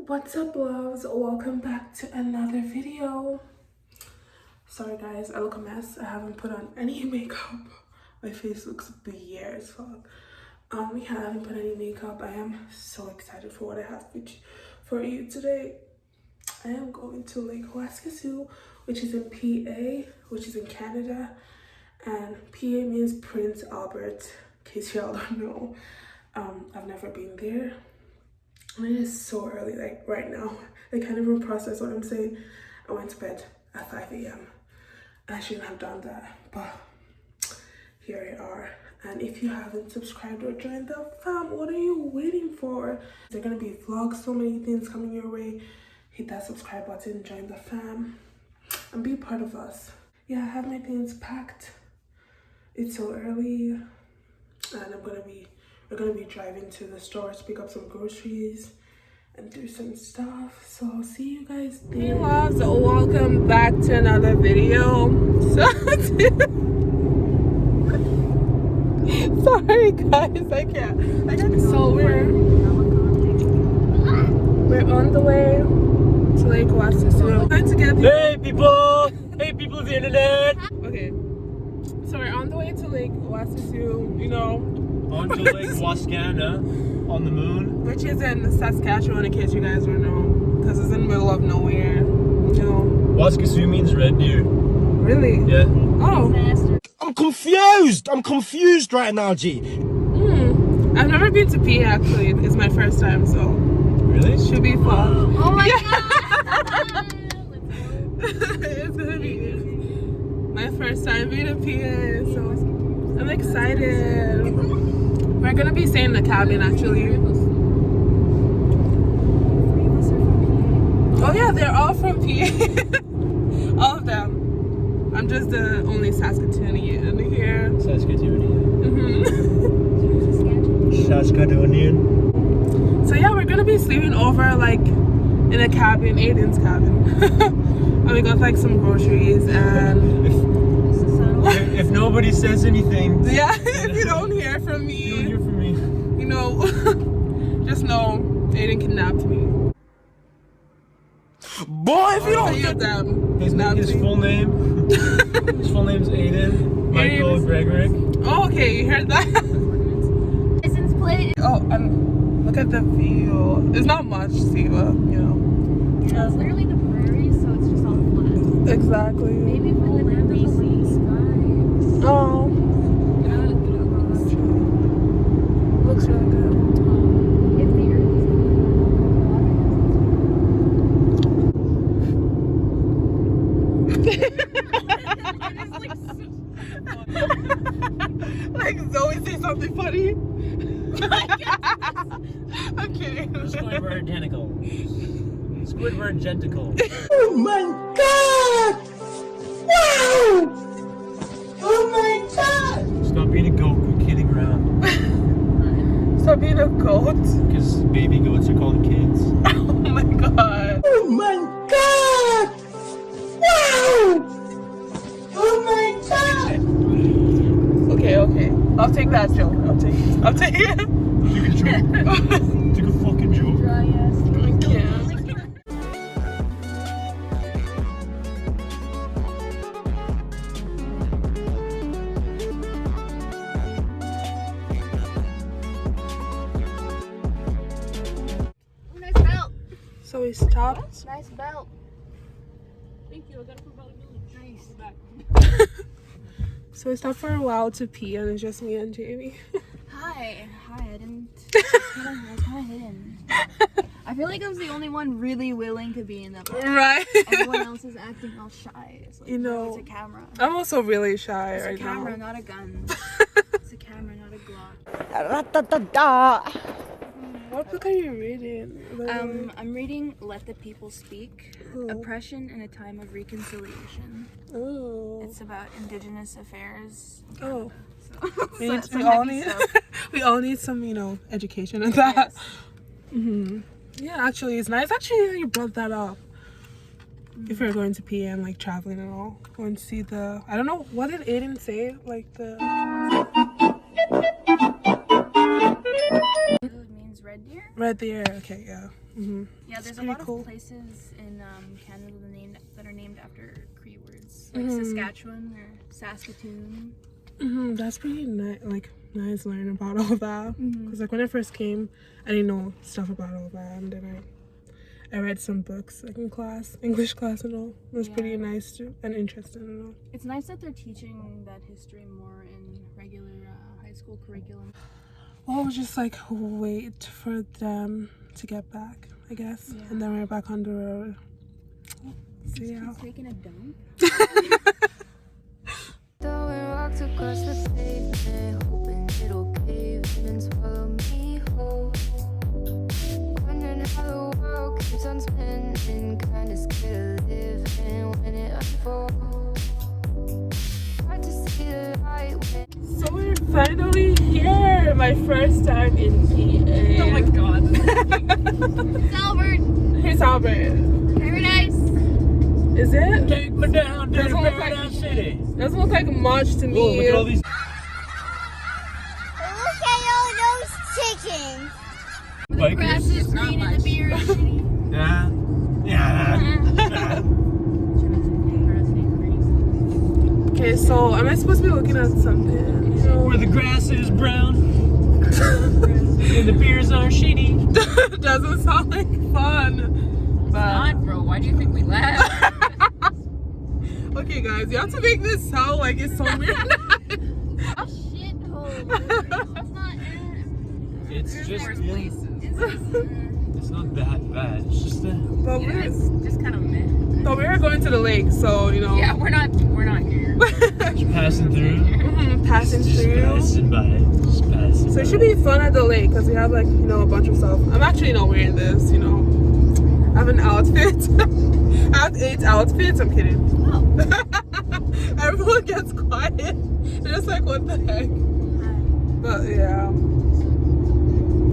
What's up, loves? Welcome back to another video. Sorry guys, I look a mess. I haven't put on any makeup. My face looks bare as fuck. We haven't put any makeup. I am so excited for what I have for you today. I am going to Lake Waskesiu, which is in PA, which is in Canada, and PA means Prince Albert, in case y'all don't know. I've never been there. It is so early, like right now. I can't even process what I'm saying. I went to bed at 5 a.m. I shouldn't have done that, but here we are. And if you haven't subscribed or joined the fam, what are you waiting for? There are gonna be vlogs, so many things coming your way. Hit that subscribe button, join the fam, and be part of us. Yeah, I have my things packed. It's so early, and we're gonna be driving to the store to pick up some groceries and do some stuff. So I'll see you guys there. Hey loves, welcome back to another video. Sorry guys, I can't. So we're on the way to Lake Waskesiu. Hey people of the internet. Okay, so we're on the way to Lake Waskesiu, you know. On to Lake Waskesiu on the moon. Which is in Saskatchewan, in case you guys don't know. Because it's in the middle of nowhere. You know. Waskesiu means red deer. Really? Yeah. Oh. I'm confused right now, G. I've never been to PA actually. It's my first time, so. Really? Should be fun. Oh my god! It's gonna be my first time being in PA, so I'm excited. We're gonna be staying in the cabin actually. Oh yeah, they're all from PA. All of them. I'm just the only Saskatoonian here. Saskatoonian. Saskatoonian. So yeah, we're gonna be sleeping over like in a cabin, Aiden's cabin. And we got like some groceries and if nobody says anything, yeah, if you don't hear from me, you know, just know Aiden kidnapped me. Boy, if you don't get them, his full name. His full name's Aiden Michael Gregorick. Oh, okay, you heard that? License plate. Oh, and look at the view. It's not much, see, but you know. Yeah, it's literally the prairie, so it's just all flat. Exactly. Maybe for the breezy skies. Oh. Looks really good. If the earth is Like Zoe say something funny. I'm kidding. Squidward tentacle. Squidward genticle. Oh my god! Wow! Oh my god! Stop being a goat, quit kidding around. Stop being a goat. Because baby goats are called kids. Oh my god. Oh my god! Wow! Oh my god! Okay. I'll take that joke. I'll take it. Take a joke. Take a fucking joke. dry ass. I can't. Nice belt. So we stopped. Nice belt. Thank you. I got it from Valley Village. Nice. Back. So we stopped for a while to pee, and it's just me and Jamie. Hi. I didn't. I was kind of hidden. I feel like I was the only one really willing to be in the boat. Right. Everyone else is acting all shy. It's like, You know, it's a camera. I'm also really shy It's right a camera, now. not a gun. It's a camera, not a gun. What book are you reading? I'm reading Let the People Speak, Oppression in a Time of Reconciliation. Oh. It's about Indigenous affairs. Oh. So We all need some, education in that. Yes. Yeah, actually, it's nice. Actually, you brought that up. If you're going to PA and like traveling and all, go and see the. I don't know, what did Aiden say? Like the. It means red deer. Red deer. Okay, yeah. Yeah, there's a pretty lot cool. of places in Canada that are named after Cree words, like Saskatchewan or Saskatoon. That's pretty nice. Like nice learning about all that. Because like when I first came, I didn't know stuff about all that, and then I read some books like in class, English class and all. It was pretty nice too and interesting and all. It's nice that they're teaching that history more in regular high school curriculum. Well, we'll just like wait for them to get back, I guess, and then we're back on the road. So yeah. Taking a dump. Walked across the pavement, hoping it'll cave and swallow me whole. Wondering how the world keeps on spinning, kinda scared of living when it unfolds. Hard to see the light when. So we're finally here. My first time in PA. Oh my god. It's Albert. Here's Albert. Very nice. Is it? Take me down to the Doesn't look Paradise City. Doesn't look like much to me. Whoa, look at all these. Look at all those chickens. The grass is green and the beer is shitty. Okay, so am I supposed to be looking at something? Where the grass is brown and the beers are shitty. Doesn't sound like fun. But Bro, why do you think we laugh? okay, guys, you have to make this sound like it's so weird. A shithole. It's not. It's just places. it's not that bad. It's just But Just kind of meh. we were going to the lake, so Yeah, we're not here. just passing through. Passing Just through. passing by. Just passing So it by. should be fun at the lake because we have like a bunch of stuff. I'm actually not wearing this. I have an outfit. I have 8 outfits. I'm kidding. Oh. Everyone gets quiet. They're just like, what the heck? But yeah.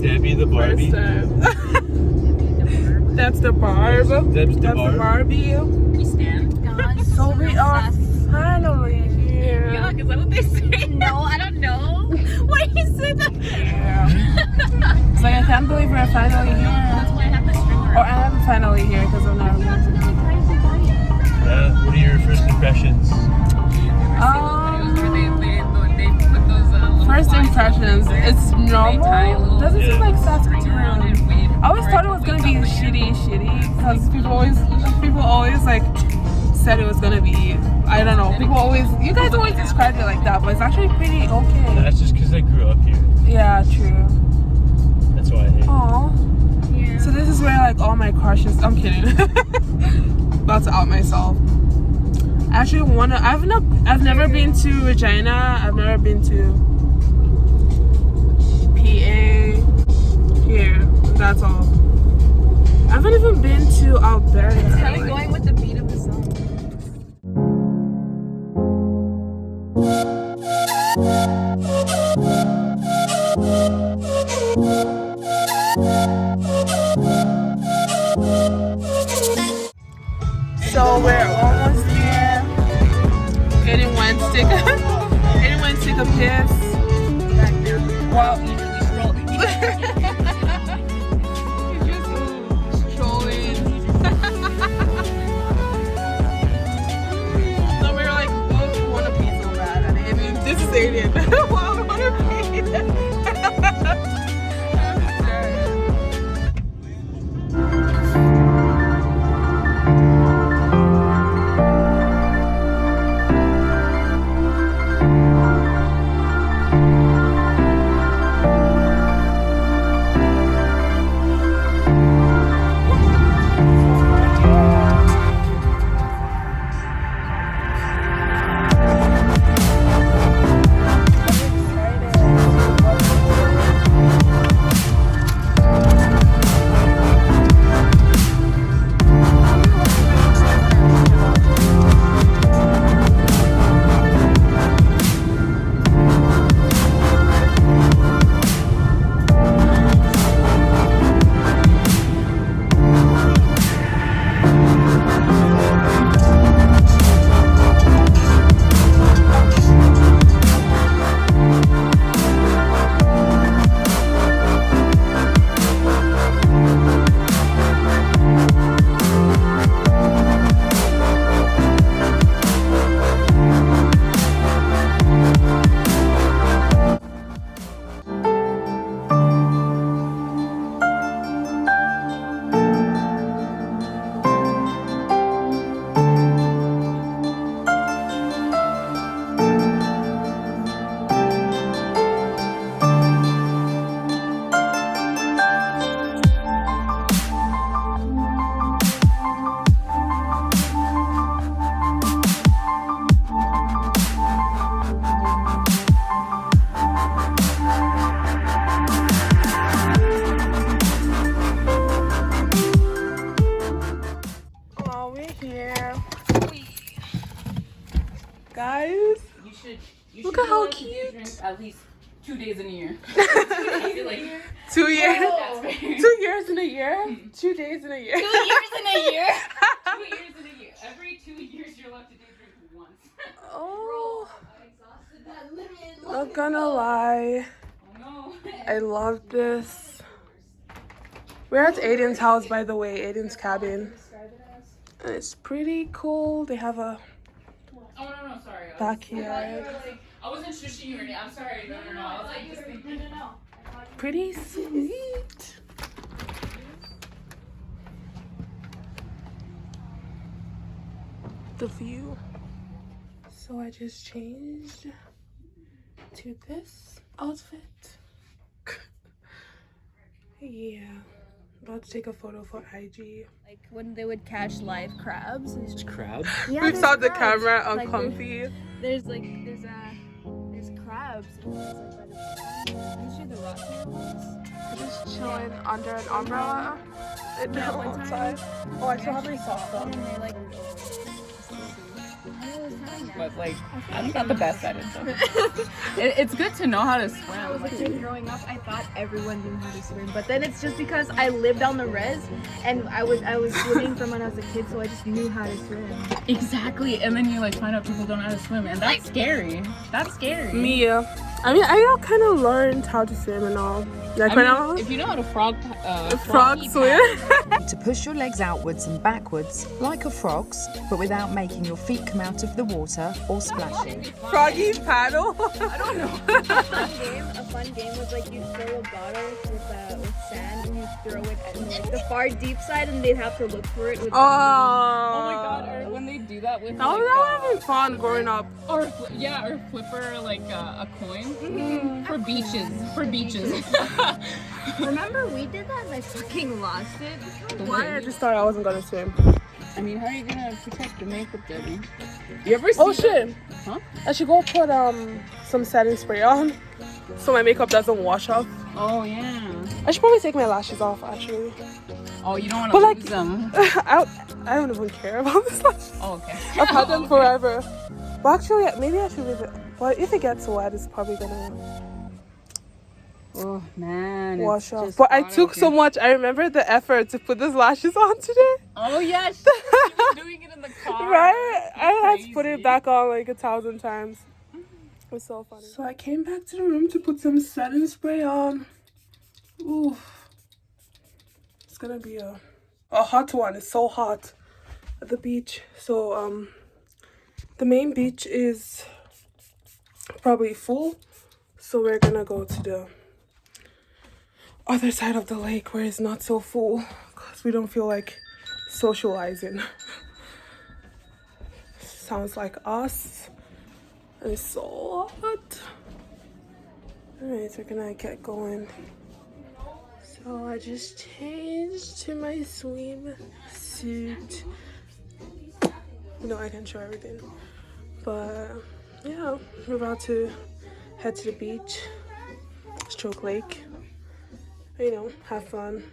Debbie the Barbie. First time. That's the barb. Deb's the That's the barb. Barbie. We stand. God, So we are finally here. Yuck, is that what they say? No, I don't know. Why do you say that? Yeah. It's like I can't believe we're finally here. That's why I have the string Or I am finally here because I'm not. Yeah. What are your first impressions? First impressions, it's normal. Doesn't seem like Saskatoon. I always thought it was gonna be shitty because people always like said it was gonna be. I don't know. You guys always described it like that, but it's actually pretty okay. That's just because I grew up here. Yeah, true. That's why I hate it. Aww. Yeah. So this is where like all my crushes. I'm kidding. About to out myself. I actually I've never been to Regina. I've never been to PA. Here. That's all. I haven't even been to Alberta. It's kind of going with the beat of the song. So we're almost here. Aiden went to take a piss. Well, he's just strolling. So we were like, both want to pee so bad. And Aiden, this is Aiden. Well, I want to pee. at least 2 days in a year. 2 days in a year. 2 years. That's fair. 2 years in a year. 2 days in a year. 2 years in a year. 2 years in a year. Every 2 years you're allowed to day drink once. Oh, I exhausted that limit. not gonna lie. Oh no. I love this. We're at Aiden's house, by the way, Aiden's cabin. And it's pretty cool. They have a Oh no, sorry. backyard. I wasn't shushing you or anything. I'm sorry. No. I was like, just thinking. No. Pretty sweet. The view. So I just changed to this outfit. Yeah. About to take a photo for IG. Like when they would catch live crabs. It's crab. Yeah, We've there's saw the crabs. camera Like, uncomfy. there's crabs. And there's like usually the rotten ones. Just chilling under an umbrella. It Yeah, one time- outside. Oh, I still have my socks on. And they like. But like, I'm not the best at it though. It's good to know how to I was swim. a kid growing up, I thought everyone knew how to swim, but then it's just because I lived on the res and I was swimming from when I was a kid, so I just knew how to swim. Exactly, and then you like find out people don't know how to swim, and that's scary. That's scary. Me, I mean, I kind of learned how to swim and all. Like when I was if you know how to frog swim. To push your legs outwards and backwards like a frog's, but without making your feet come out of the water or splashing. Froggy paddle. A fun game was like you fill a bottle with sand and you throw it at like the far deep side and they'd have to look for it with Oh Oh my god, or when they do that with that would have been fun growing up. or flipper like a coin for beaches. Remember we did that and I fucking lost it? Why? I just thought I wasn't gonna swim. I mean, how are you gonna protect your makeup, Debbie? You ever see Oh shit! Huh? I should go put some setting spray on so my makeup doesn't wash off. Oh yeah. I should probably take my lashes off actually. Oh, you don't want But, to like- lose them. I don't even care about this lashes. Oh, okay. I've had them Okay. forever. Well, actually, maybe I should leave it. But if it gets wet, it's probably gonna Oh man. wash it's off. just But I hot took out so here. much. I remember the effort to put these lashes on today. Oh yeah, she was doing it in the car. Right? I had to put it Crazy. back on like 1,000 times. It was so funny. So I came back to the room to put some setting spray on. Ooh. It's gonna be a hot one. It's so hot at the beach. So the main beach is probably full. So we're gonna go to the other side of the lake where it's not so full because we don't feel like socializing. Sounds like us. And it's so hot. Alright, we're gonna get going. So I just changed to my swim suit. You know, I can show everything. But yeah, we're about to head to the beach, Stroke Lake. You know, have fun.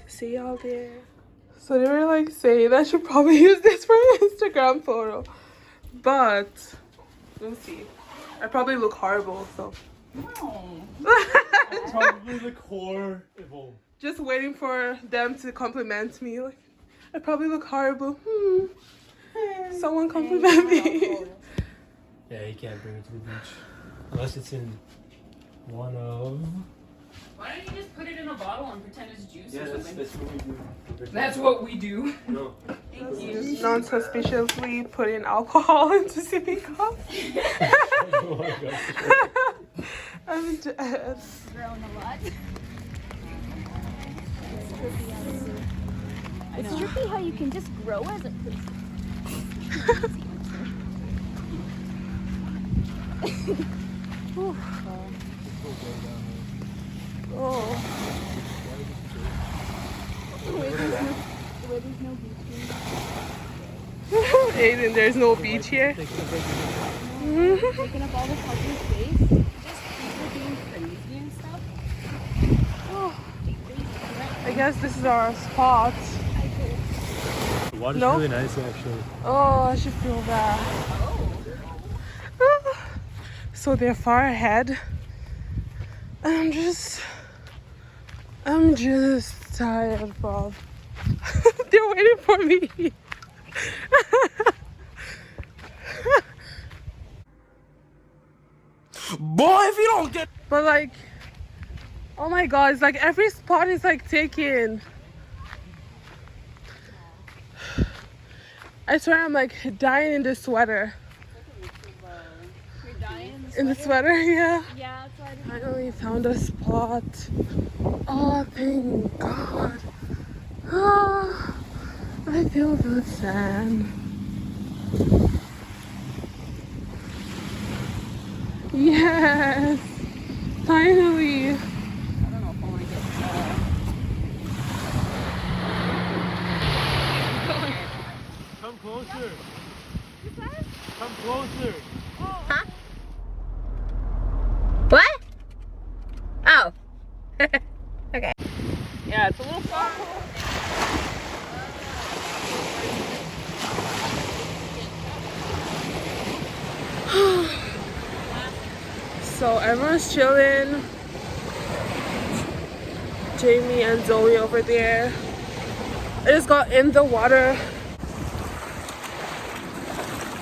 See y'all there. So they were like saying I should probably use this for an Instagram photo. But we'll see. I probably look horrible, so. Probably the core evolved. Just waiting for them to compliment me. Like, I probably look horrible. Someone compliment me. Yeah, you can't bring it to the beach unless it's in one of. Why don't you just put it in a bottle and pretend it's juice Yeah, or something? that's what we do. That's what we do. No. Thank you. Non-suspiciously putting alcohol into sippy cups. Oh my God. I'm dead. Grown a lot. It's tricky how you can just grow as a person. Oh. Aiden, there's no beach here. Taking up all the fucking space. Just people being crazy and stuff. I guess this is our spot. The water's No? really nice actually. Oh, I should feel bad. so they're far ahead. And I'm just tired, Bob. They're waiting for me. Boy, if you don't get... But like, oh my god, it's like every spot is like taken. I swear I'm like dying in this sweater. You're dying In the sweater, yeah. Yeah, that's why I Finally found a spot. Oh, thank God. Oh, I feel the sand. Yes, finally. I don't know if I want to get Come closer. Come closer. What? Oh. Okay. Yeah, it's a little far. So everyone's chilling. Jamie and Zoe over there. I just got in the water.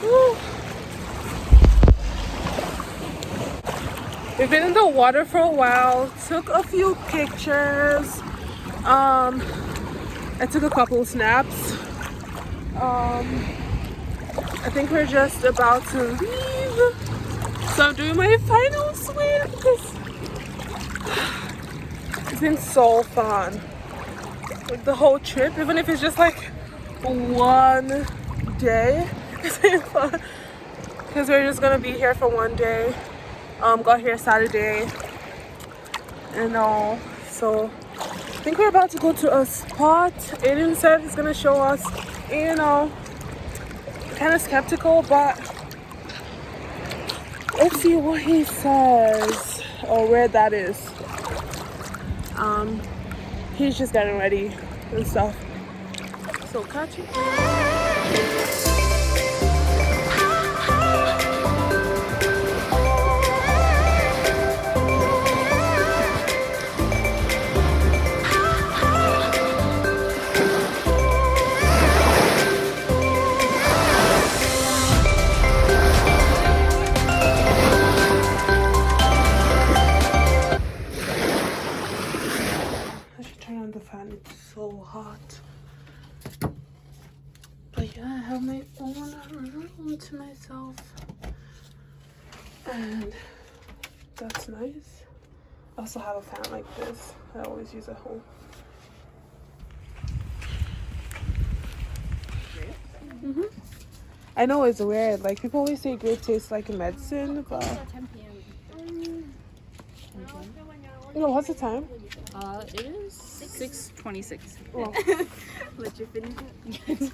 Woo. We've been in the water for a while. Took a few pictures. I took a couple snaps. I think we're just about to leave. So I'm doing my final swim because it's been so fun. Like the whole trip, even if it's just like one day, it's been fun. Because we're just gonna be here for one day. Got here Saturday and all. So I think we're about to go to a spot. Aiden said he's gonna show us, you know, kind of skeptical, but let's see what he says or where that is. He's just getting ready and stuff. So catch you. The fan, it's so hot. But yeah, I have my own room to myself, and that's nice. I also have a fan like this I always use at home. I know it's weird, like people always say grape tastes like medicine, but no, what's the time? It is 6:26. Oh. Let you finish it.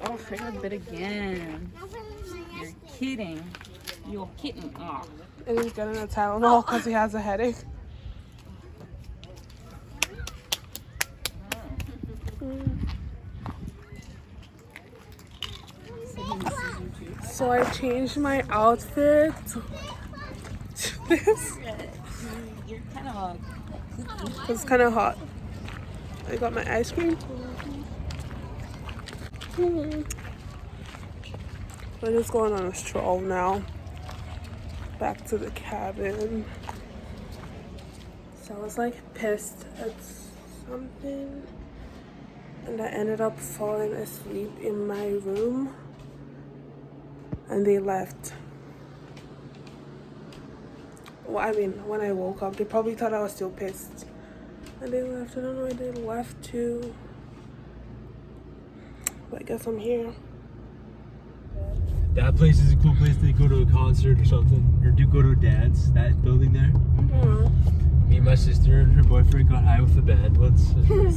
Oh, forgot a bit again. You're kidding. You're kidding. Oh. And he's getting a Tylenol because he has a headache. So I changed my outfit to this. You're kind of It's kind of hot. I got my ice cream. We're just going on a stroll now. Back to the cabin. So I was like pissed at something. And I ended up falling asleep in my room. And they left. Well, I mean, when I woke up, they probably thought I was still pissed. And they left. I don't know where they left to. But I guess I'm here. That place is a cool place to go to a concert or something. Or do go to a dance. That building there. Me and my sister and her boyfriend got high with the band once.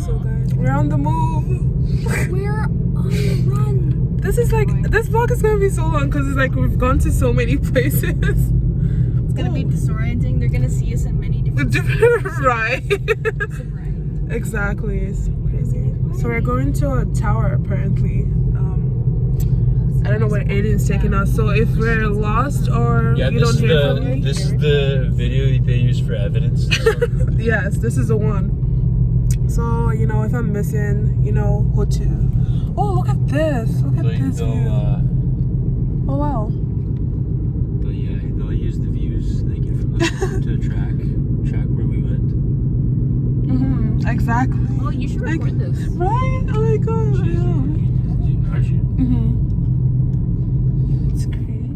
So guys, we're on the move. We're on the run. This is like, this vlog is gonna be so long because it's like we've gone to so many places. It's gonna be disorienting. They're gonna see us in many different Right. right. Exactly. It's crazy. So we're going to a tower apparently. I don't know where alien's taking us. So if we're lost or Yeah, you don't hear from me, this is the video they use for evidence. yes, this is the one. So you know, if I'm missing, you know who to. Oh, look at this! Look at this view. Oh wow. But yeah, they'll use the views they get from us to track where we went. Exactly. Oh, you should record this. Right? Oh my god. Yeah. Aren't you? It's great.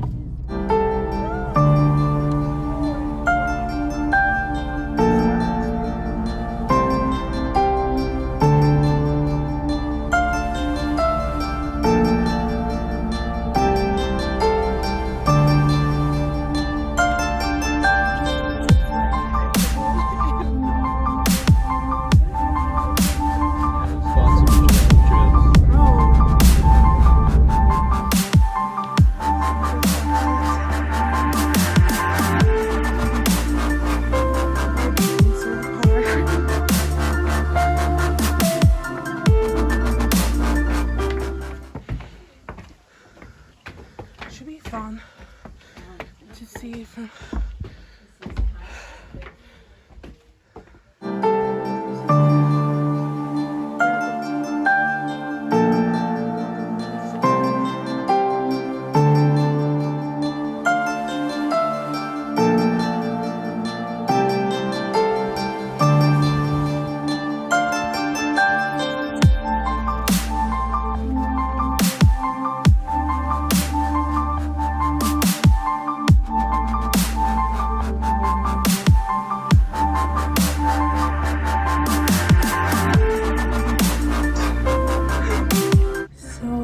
Lots of trails. Should be fun to see from.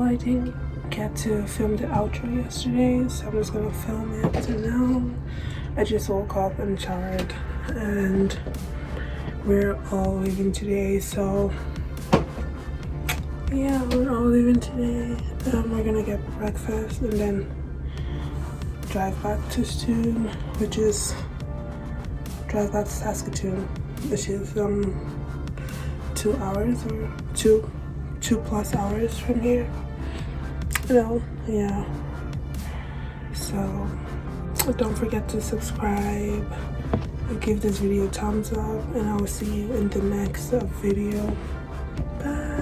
I didn't get to film the outro yesterday, so I'm just gonna film it. So now I just woke up and showered, and we're all leaving today. So yeah, we're all leaving today. We're gonna get breakfast and then drive back to Saskatoon, which is 2 hours or two plus hours from here. You know, yeah. So don't forget to subscribe, give this video a thumbs up, and I will see you in the next video. Bye.